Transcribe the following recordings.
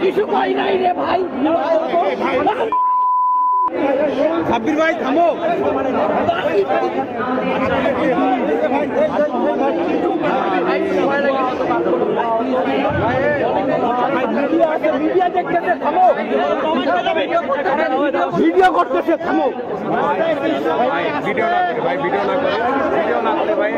কিছু কই নাই রে ভাই। সাব্বির ভাই থামো। মিডিয়া দেখতেছে থামো, ভিডিও করতেছে থামো। ভিডিও না করে ভাই, ভিডিও না করে, ভিডিও না করে ভাই।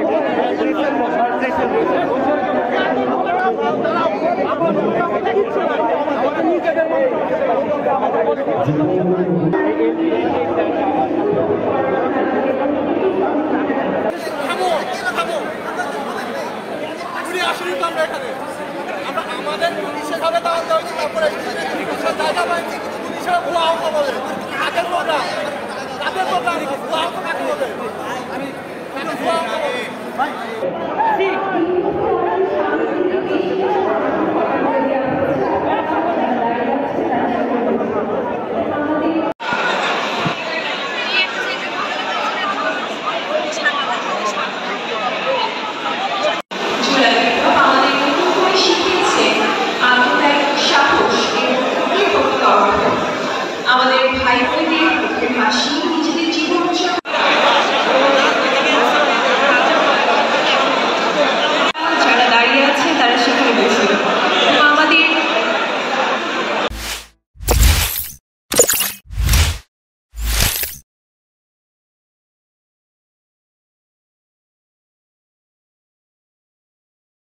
আমাদের পুলিশের ভাবে দাওয়া দেওয়া হয়েছে, তারপরে জায়গা পাইছি পুলিশের ভুয়া আহত বলে কাদের প্রোগ্রাম ভুয়া আহত কাকে বলে ভুয়া আহত বলে ভাই